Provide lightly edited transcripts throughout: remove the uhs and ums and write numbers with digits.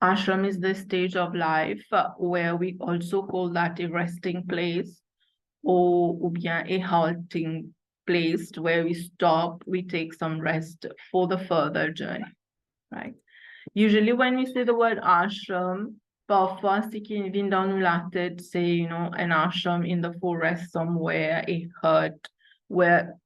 Ashram is the stage of life where we also call that a resting place ou bien a halting place where we stop, we take some rest for the further journey, right? Usually when we say the word ashram, parfois ce qui vient dans nous la tête, c'est, an ashram in the forest somewhere, a hut where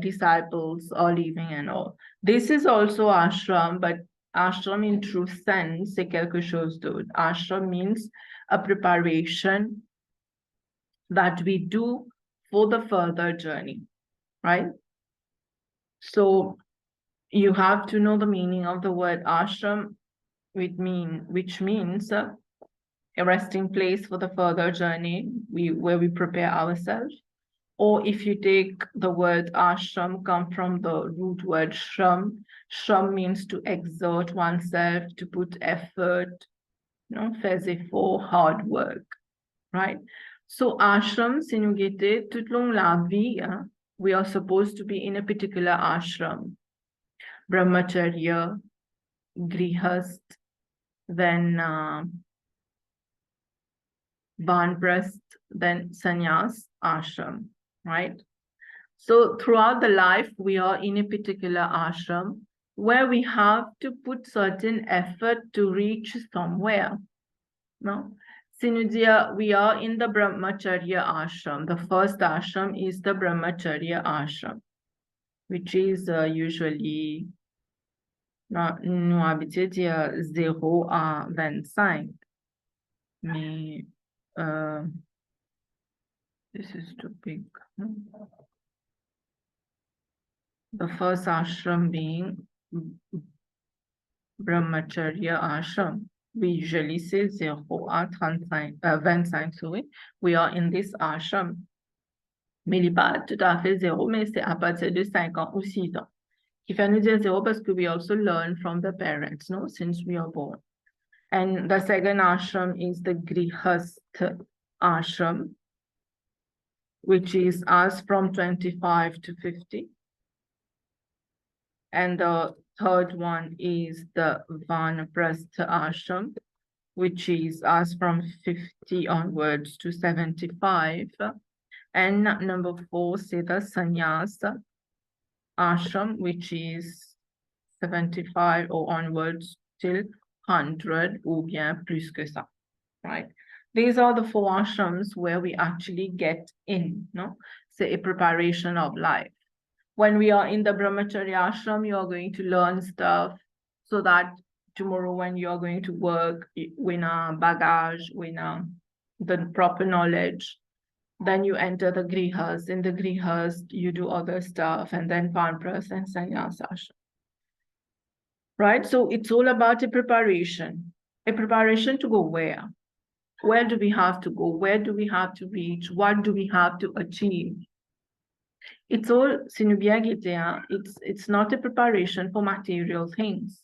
disciples are living and all. This is also ashram, but ashram in true sense, c'est quelque chose d'autre. Ashram means a preparation that we do for the further journey, right? So you have to know the meaning of the word ashram, which means a resting place for the further journey, where we prepare ourselves. Or if you take the word ashram, come from the root word shram. Shram means to exert oneself, to put effort, faire effort, hard work, right? So ashram, si nous guettons toute long la vie, we are supposed to be in a particular ashram. Brahmacharya, grihast, then vanprasth, then sannyas, ashram, right? So throughout the life, we are in a particular ashram where we have to put certain effort to reach somewhere. No? Sinudia, we are in the brahmacharya ashram. The first ashram is the brahmacharya ashram, which is usually, nous habituons dire 0 à 25. Mais this is too big. The first ashram being brahmacharya ashram. We usually say 0 à 25, sorry. We are in this ashram. Mais il n'est pas tout à fait 0, mais c'est à partir de 5 ans ou 6 ans. Qui fait nous dire 0 parce que we also learn from the parents, no, since we are born. And the second ashram is the grihast ashram, which is us from 25 to 50. And the third one is the vanprasth ashram, which is us from 50 onwards to 75. And number 4, c'est the sannyas ashram, which is 75 or onwards till 100 ou bien plus que ça, right? These are the 4 ashrams where we actually get in, no? Say a preparation of life. When we are in the brahmacharya ashram, you are going to learn stuff so that tomorrow when you are going to work, with a bagage, with the proper knowledge, then you enter the grihas. In the grihas, you do other stuff, and then vanprasth and sannyas ashram. Right? So it's all about a preparation. A preparation to go where? Where do we have to go? Where do we have to reach? What do we have to achieve? It's all, it's not a preparation for material things.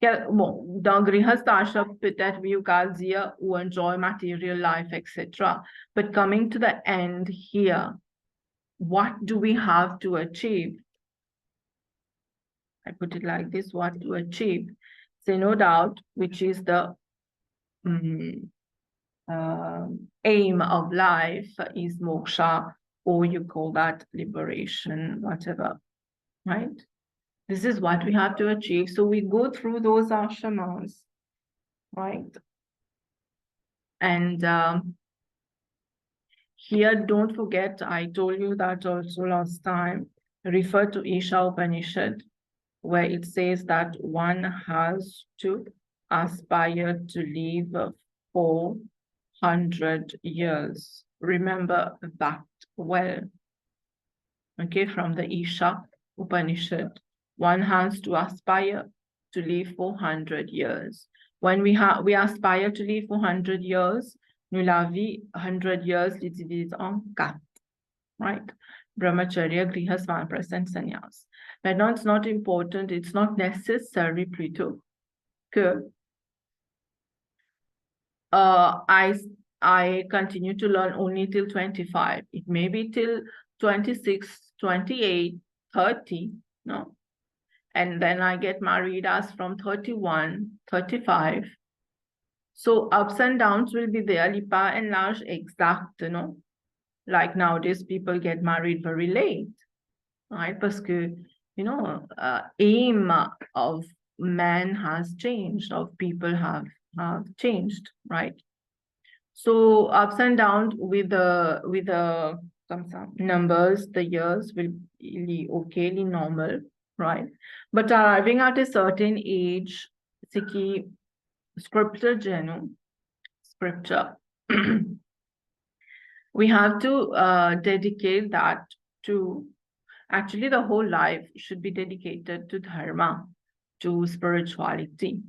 Bon, dans grihast ashram, peut-être we dire ou enjoy material life, etc. But coming to the end here, what do we have to achieve? I put it like this, what to achieve. Say no doubt, which is the aim of life is moksha, or you call that liberation, whatever, right? This is what we have to achieve. So we go through those ashramas, right? And here, don't forget, I told you that also last time, refer to Isha Upanishad, where it says that one has to aspire to live 400 years. Remember that well. Okay, from the Isha Upanishad, one has to aspire to live 400 years. When we aspire to live 400 years, nous la vie 100 years les divise en 4, right? Brahmacharya, grihas, vanprasth, and sannyas. Maintenant, it's not important, it's not necessary plutôt que I continue to learn only till 25. It may be till 26, 28, 30, no? And then I get married as from 31, 35. So ups and downs will be there, pas and large exact, Like nowadays, people get married very late, right? Parce que, aim of man has changed, of people have changed, right? So ups and downs with the comme ça, numbers, the years will be okay, normal, right? But arriving at a certain age, c'est qui scripture, scripture. We have to dedicate that to, actually the whole life should be dedicated to dharma, to spirituality.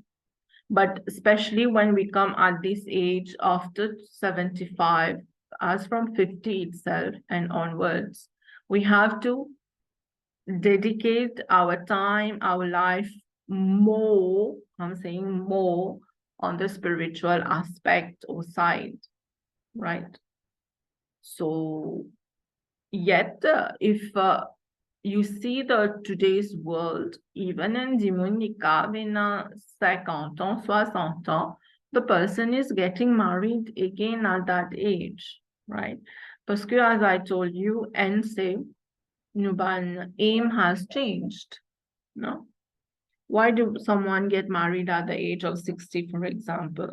But especially when we come at this age after 75, as from 50 itself and onwards, we have to dedicate our time, our life more, I'm saying more, on the spiritual aspect or side, right? So yet, if you see today's world, even in Dominica, when 50 ans, 60 ans, the person is getting married again at that age, right? Because as I told you, and say, Nuban aim has changed, no? Why do someone get married at the age of 60, for example?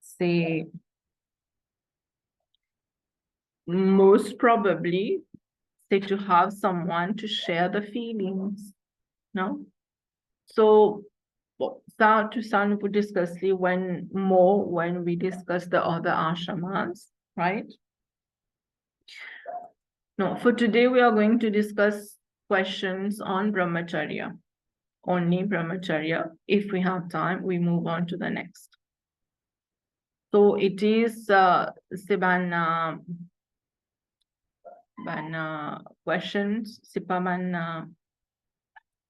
Say, most probably, say to have someone to share the feelings, no? So that to ça nous discuss when we discuss the other ashramas, right? No, for today we are going to discuss questions on brahmacharya, only brahmacharya. If we have time, we move on to the next. So it is Siban questions, Sipaman,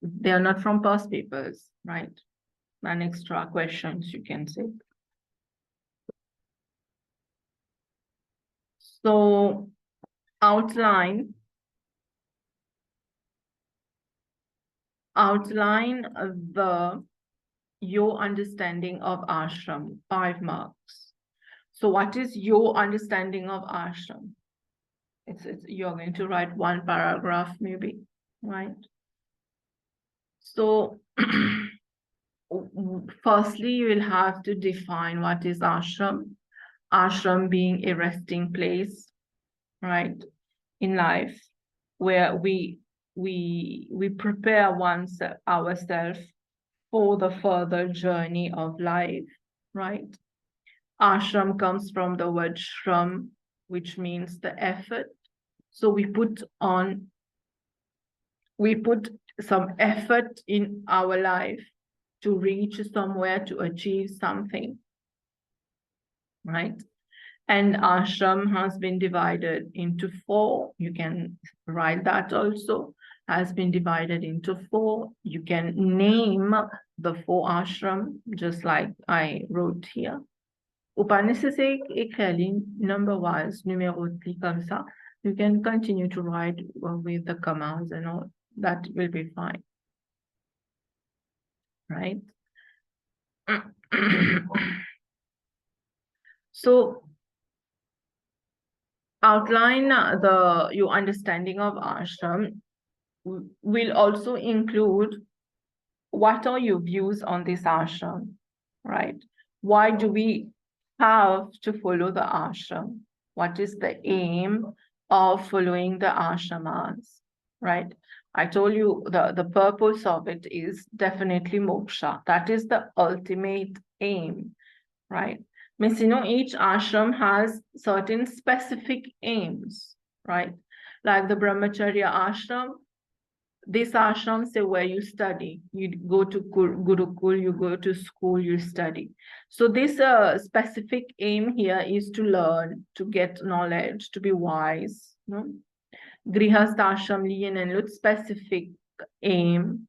they are not from past papers, right? And extra questions, you can say. So outline your understanding of ashram, 5 marks. So what is your understanding of ashram? You're going to write 1 paragraph maybe, right? So firstly, you will have to define what is ashram. Ashram being a resting place, right, in life, where we prepare ourselves for the further journey of life, right? Ashram comes from the word shram, which means the effort. So we put some effort in our life to reach somewhere, to achieve something, right? And ashram has been divided into 4. You can write that also, has been divided into 4. You can name the 4 ashram, just like I wrote here. Ou pas nécessaire écrire number wise, numéroté comme ça. You can continue to write with the commas and all. That will be fine, right? So outline your understanding of ashram will also include what are your views on this ashram, right? Why do we have to follow the ashram? What is the aim of following the ashramas, right? I told you the purpose of it is definitely moksha. That is the ultimate aim, right? But sinon, each ashram has certain specific aims, right? Like the brahmacharya ashram, this ashram say where you study, you go to Gurukul, you go to school, you study. So this specific aim here is to learn, to get knowledge, to be wise. No? Grihastha ashram liyen and specific aim.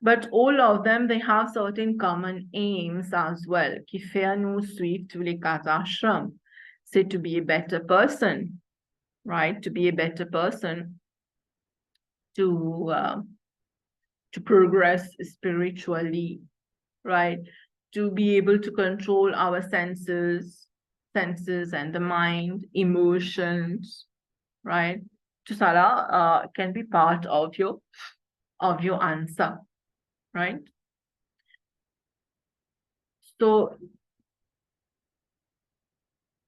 But all of them, they have certain common aims as well. Qui fait nous suivre tous les 4 ashrams. C'est to be a better person, right? To be a better person, to to progress spiritually, right? To be able to control our senses and the mind, emotions, right? Tout ça là can be part of your answer, right? So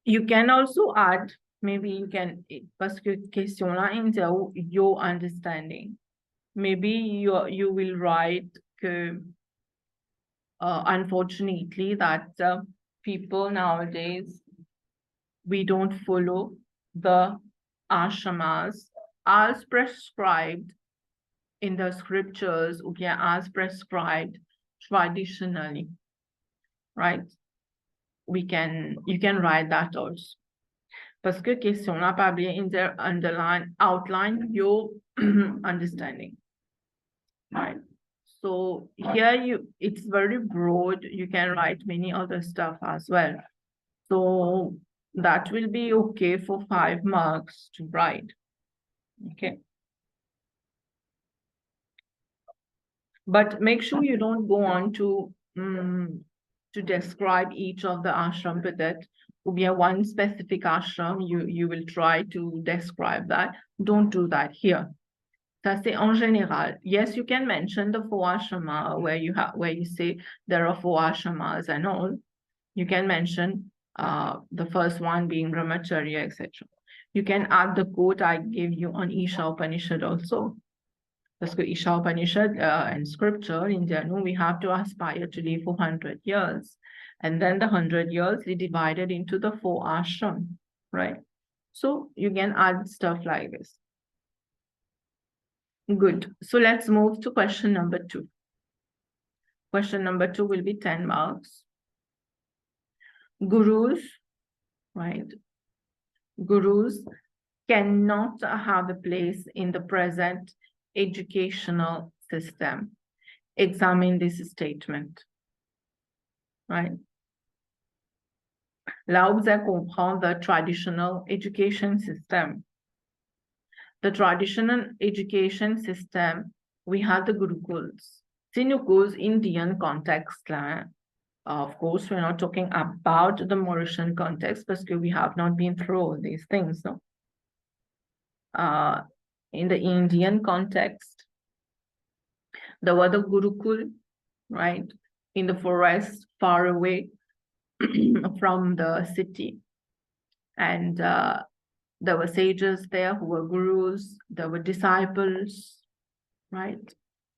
you can also add, maybe you can, parce que question là, your understanding. Maybe you will write unfortunately that people nowadays, we don't follow the ashramas as prescribed in the scriptures, or as prescribed traditionally, right? You can write that also. Parce que question là, pas bien outline your understanding, right? So here it's very broad. You can write many other stuff as well. So that will be okay for 5 marks to write. Okay. But make sure you don't go on to describe each of the ashram with it. Will be a one specific ashram, you will try to describe that. Don't do that here. Ça c'est en général. Yes, you can mention the 4 ashrama where you say there are 4 ashramas and all. You can mention the first one being brahmacharya, etc. You can add the quote I gave you on Isha Upanishad also. Parce que Isha Upanishad and scripture in Janu, we have to aspire to live for 100 years. And then the 100 years we divided into the 4 ashram, right? So you can add stuff like this. Good. So let's move to question number 2. Question number 2 will be 10 marks. Gurus, right? Gurus cannot have a place in the present educational system. Examine this statement, right? Là, vous allez comprendre the traditional education system. The traditional education system, we have the Gurukuls. Si nous goes Indian context là, of course, we're not talking about the Mauritian context because we have not been through all these things. No? In the Indian context, there were the Gurukul, right? In the forest, far away from the city. And there were sages there who were gurus, there were disciples, right?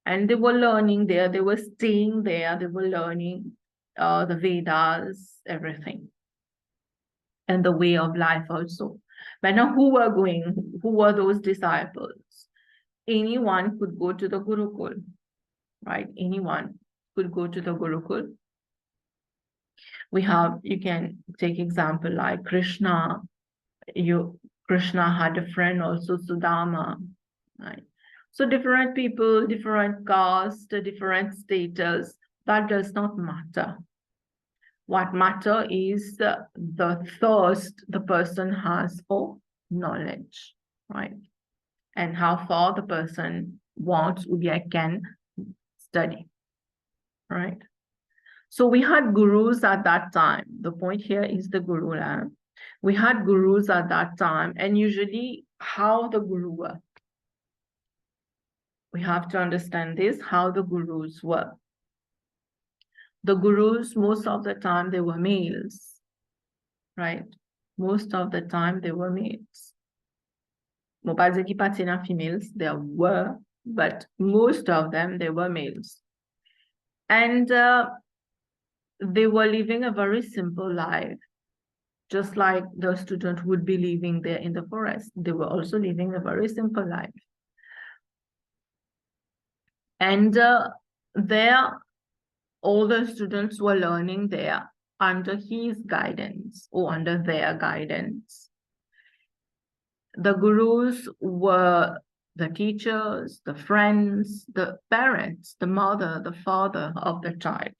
And they were learning there, they were staying there, they were learning the Vedas, everything. And the way of life also. But now who were those disciples? Anyone could go to the Gurukul, right? Anyone could go to the Gurukul. You can take example like Krishna. Krishna had a friend also, Sudama, right? So different people, different caste, different status, that does not matter. What matter is the thirst the person has for knowledge, right? And how far the person wants or can study, right? So we had gurus at that time. The point here is the guru. We had gurus at that time, and usually how the guru were. We have to understand this, how the gurus were. The gurus, most of the time, they were males, right? Most of the time, they were males. Females, there were, but most of them, they were males. And they were living a very simple life, just like the student would be living there in the forest. They were also living a very simple life. And there, all the students were learning there under his guidance or under their guidance. The gurus were the teachers, the friends, the parents, the mother, the father of the child.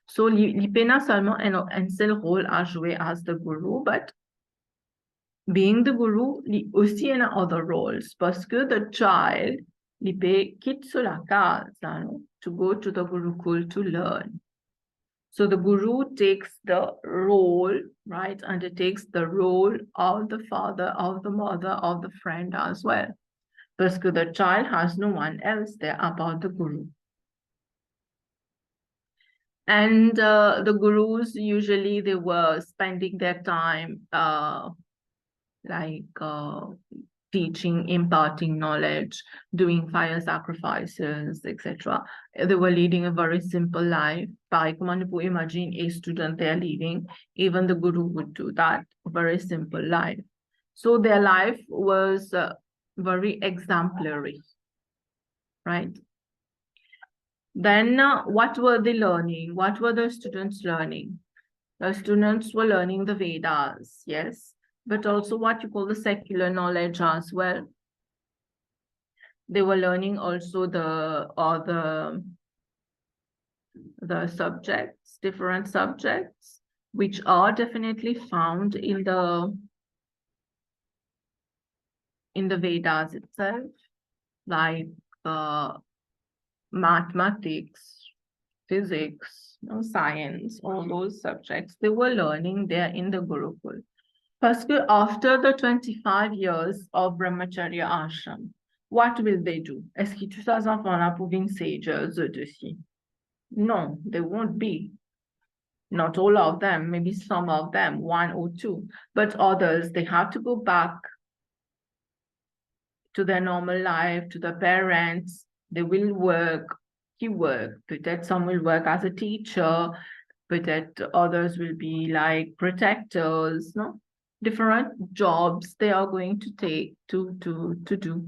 So, l'ipena seulement un seul rôle à jouer as the guru, but being the guru, aussi in other roles, parce que the child Li pe quitte sur la casa, no? To go to the Gurukul to learn. So the Guru takes the role, right? Undertakes the role of the father, of the mother, of the friend as well. Because the child has no one else there about the Guru. And the Gurus, usually they were spending their time teaching, imparting knowledge, doing fire sacrifices, etc. They were leading a very simple life. By Kamanipur, imagine a student they're leading, even the Guru would do that, a very simple life. So their life was very exemplary, right? Then what were they learning? What were the students learning? The students were learning the Vedas, yes, but also what you call the secular knowledge as well. They were learning also the subjects, different subjects, which are definitely found in the Vedas itself, like mathematics, physics, science, all those subjects. They were learning there in the Gurukul. First, after the 25 years of brahmacharya ashram, what will they do? Est-ce que tous ces enfants-là pouvaient sages dessus? No, they won't be. Not all of them, maybe some of them, one or two, but others, they have to go back to their normal life, to their parents. They will work, peut-être some will work as a teacher, peut-être others will be like protectors, no? Different jobs they are going to take to do.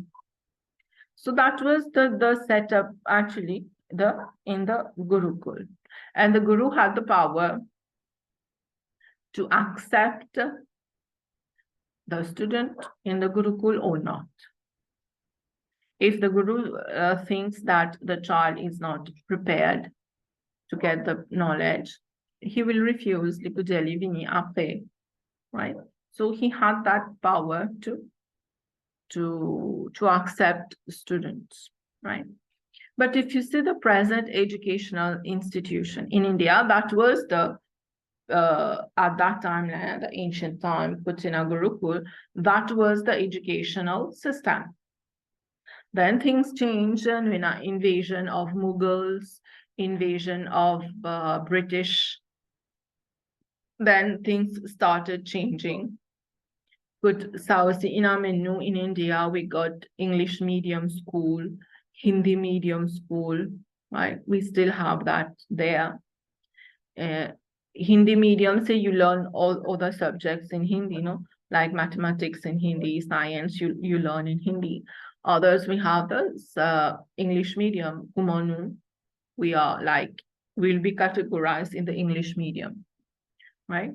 So that was the setup actually in the Gurukul. And the Guru had the power to accept the student in the Gurukul or not. If the Guru thinks that the child is not prepared to get the knowledge, he will refuse Lipujeli Vini Ape, right? So he had that power to accept students, right? But if you see the present educational institution in India, that was the at that time, the ancient time, Putina Gurukul, that was the educational system. Then things changed, and when invasion of Mughals, invasion of British, then things started changing. Good South in Amenu in India, we got English medium school, Hindi medium school, right? We still have that there. Hindi medium, say you learn all other subjects in Hindi, like mathematics in Hindi, science, you learn in Hindi. Others, we have this English medium, Kumanu. We'll be categorized in the English medium, right?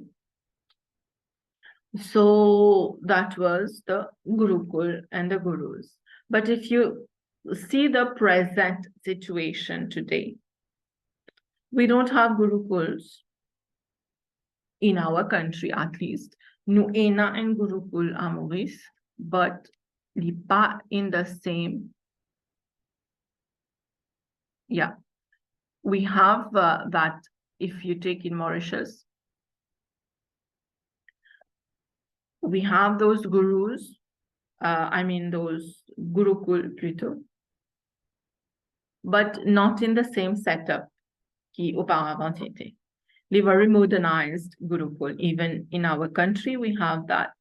So that was the Gurukul and the Gurus. But if you see the present situation today, we don't have Gurukuls in our country, at least. Nuena and Gurukul Amoris, but Lipa in the same. Yeah, we have that if you take in Mauritius. We have those gurus, those Gurukul plutôt, but not in the same setup qui auparavant était. The very modernized Gurukul, even in our country, we have that.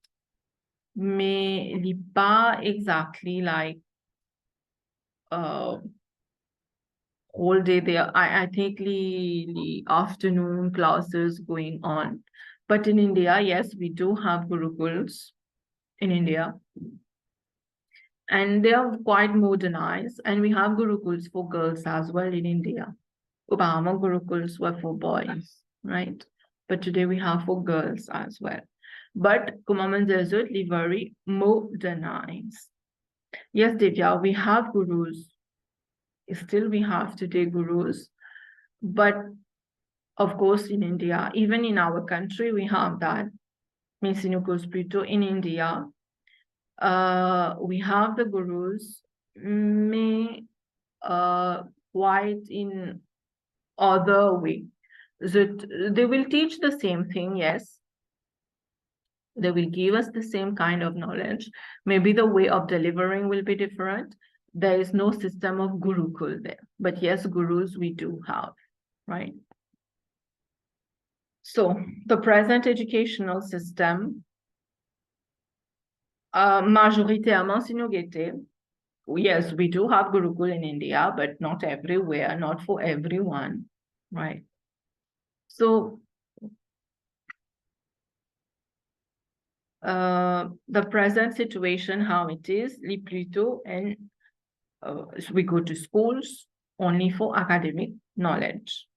Mais pas exactly like all day there. I think the afternoon classes going on. But in India, yes, we do have Gurukuls in India. And they are quite modernized. And we have Gurukuls for girls as well in India. Obama Gurukuls were for boys, right? But today we have for girls as well. But Kumaman Desert, very modernized. Yes, Divya, we have gurus. Still, we have today gurus. But of course, in India, even in our country, we have that. In India, we have the gurus may quite in other way. That they will teach the same thing, yes. They will give us the same kind of knowledge. Maybe the way of delivering will be different. There is no system of gurukul there. But yes, gurus we do have, right? So the present educational system, majoritairement sinogete, yes, we do have gurukul in India, but not everywhere, not for everyone, right? So the present situation, how it is, plutôt, and we go to schools only for academic knowledge.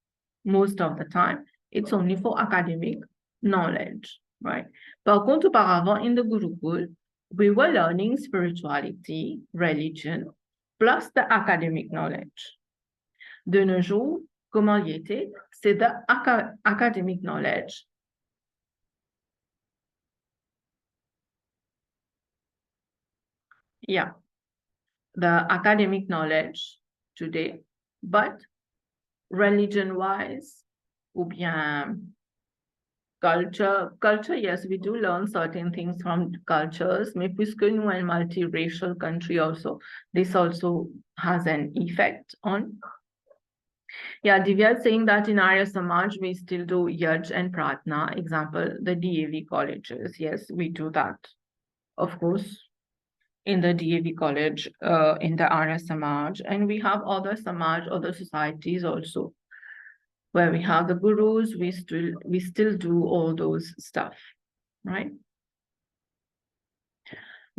Most of the time, it's only for academic knowledge, right? Par contre, auparavant, in the Gurukul, we were learning spirituality, religion, plus the academic knowledge. De nos jours, comment il était? C'est the academic knowledge. Yeah, the academic knowledge today, but religion-wise, ou bien culture, yes, we do learn certain things from cultures, mais puisque nous are a multiracial country also, this also has an effect on. Yeah, Divya is saying that in Arya Samaj, we still do Yaj and Pratna, example, the DAV colleges. Yes, we do that, of course, in the DAV college, in the Arya Samaj, and we have other Samaj, other societies also, where we have the gurus, we still do all those stuff, right?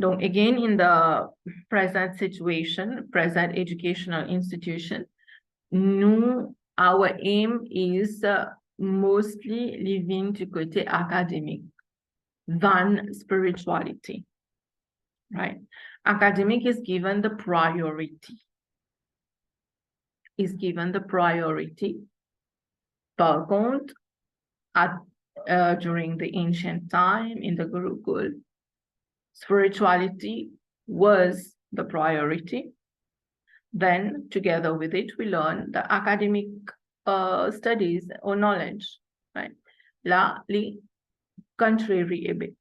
So again, in the present situation, present educational institution, our aim is mostly living to côté academic than spirituality, right? Academic is given the priority. Par contre, during the ancient time in the Gurukul, spirituality was the priority. Then, together with it, we learn the academic studies or knowledge, right? Là, contrary a bit.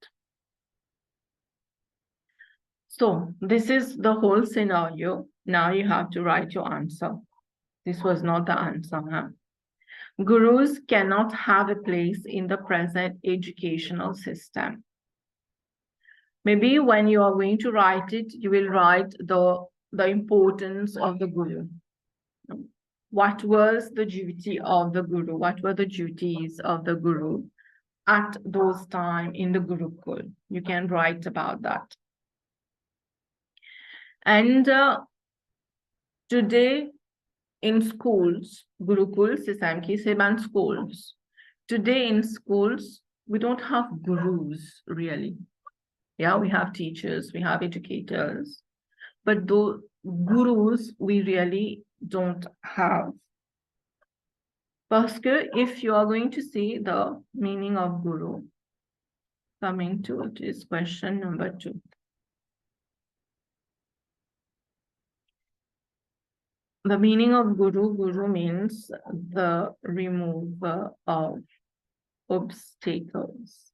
So this is the whole scenario. Now you have to write your answer. This was not the answer, huh? Gurus cannot have a place in the present educational system. Maybe when you are going to write it, you will write the importance of the guru. What was the duty of the guru? What were the duties of the guru at those times in the Gurukul? You can write about that. And today in schools, Gurukul, Sisamki, Seban schools. Today in schools, we don't have gurus really. Yeah, we have teachers, we have educators, but those gurus we really don't have. Parce que if you are going to see the meaning of guru, coming to it is question number 2. The meaning of guru means the remover of obstacles.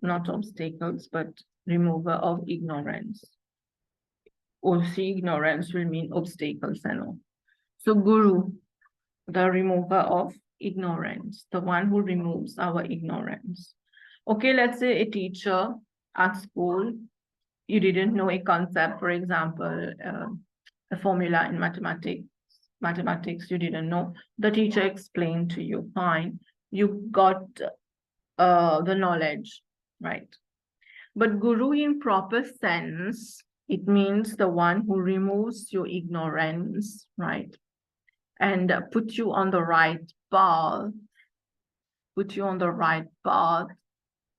Not obstacles, but remover of ignorance. Also, ignorance will mean obstacles and all. So guru, the remover of ignorance, the one who removes our ignorance. Okay, let's say a teacher at school, you didn't know a concept, for example, a formula in mathematics, you didn't know. The teacher explained to you, fine, you got the knowledge, right? But guru in proper sense, it means the one who removes your ignorance, right? And put you on the right path,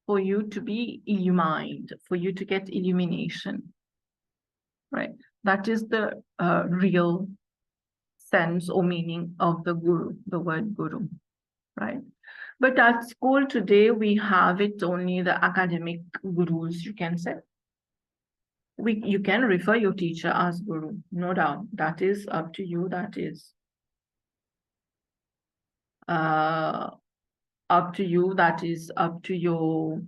for you to be illumined, for you to get illumination, right? That is the real sense or meaning of the guru, the word guru, right? But at school today, we have it only the academic gurus, you can say. you can refer your teacher as guru, no doubt. That is up to you. That is up to you. That is up to your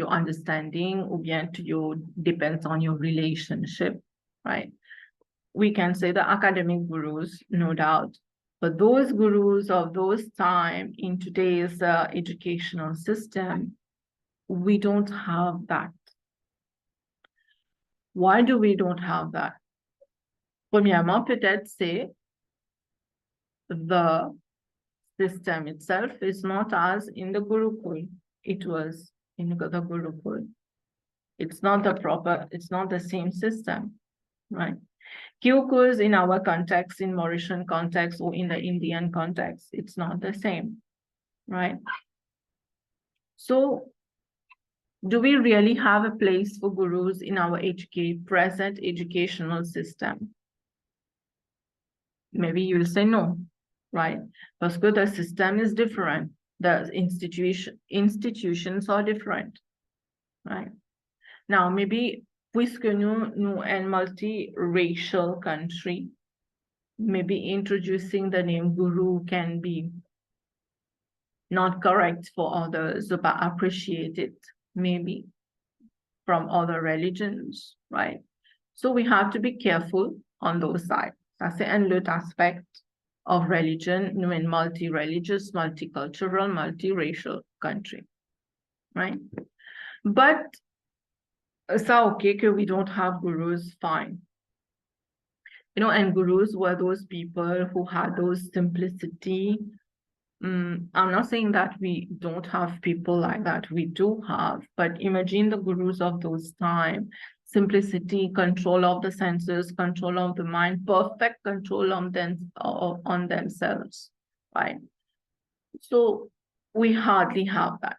understanding, or bien to your, depends on your relationship, right? We can say the academic gurus, no doubt, but those gurus of those time in today's educational system, we don't have that. Why do we don't have that? Premièrement, peut-être c'est the system itself is not as in the Gurukul it was in the Gurukul. It's not the same system, right? Gurukuls in our context, in Mauritian context, or in the Indian context, it's not the same, right? So, do we really have a place for gurus in our present educational system? Maybe you'll say no, right? Because the system is different. The institutions are different, right? Now, maybe puisque nous a multi-racial country, maybe introducing the name guru can be not correct for others, but appreciated maybe from other religions, right? So we have to be careful on those sides. That's un autre aspect of religion, nous in multi-religious, multicultural, multiracial country, right? But ça, okay, que we don't have gurus, fine. You know, and gurus were those people who had those simplicity. I'm not saying that we don't have people like that. We do have, but imagine the gurus of those time. Simplicity, control of the senses, control of the mind, perfect control on themselves, right? So we hardly have that,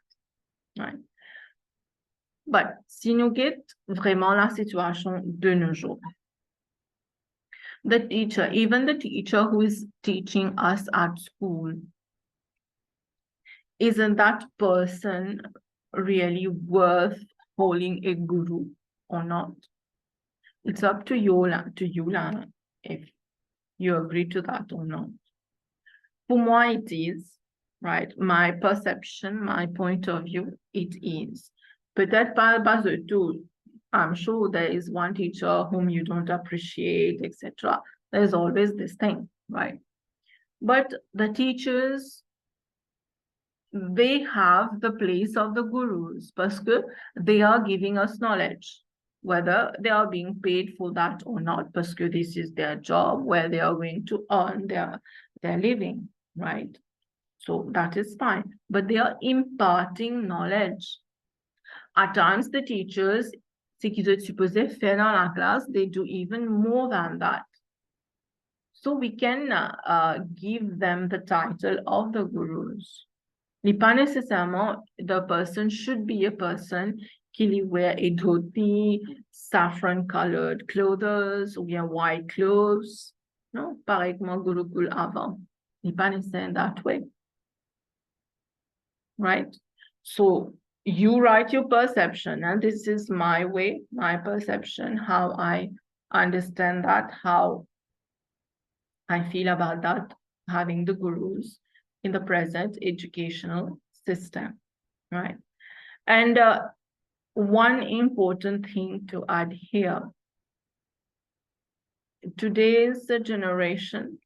right? But si nous guette vraiment la situation de nos jours, the teacher, even the teacher who is teaching us at school, isn't that person really worth holding a guru or not? It's up to you, if you agree to that or not. For moi, it is, right? My perception, my point of view, it is. Peut-être pas base de tout. I'm sure there is one teacher whom you don't appreciate, etc. There's always this thing, right? But the teachers, they have the place of the gurus because they are giving us knowledge, whether they are being paid for that or not, because this is their job where they are going to earn their living, right? So that is fine, but they are imparting knowledge. At times, the teachers, ce qu'ils étaient supposés faire dans la classe, they do even more than that. So we can give them the title of the gurus. Pas nécessairement, the person should be a person qui wear a dhoti, saffron colored clothes, ou bien white clothes. No, pareil que mon Gurukul avant. Pas nécessairement that way. Right? So you write your perception, and this is my way, my perception, how I understand that, how I feel about that, having the gurus in the present educational system, right? And one important thing to add here, today's generation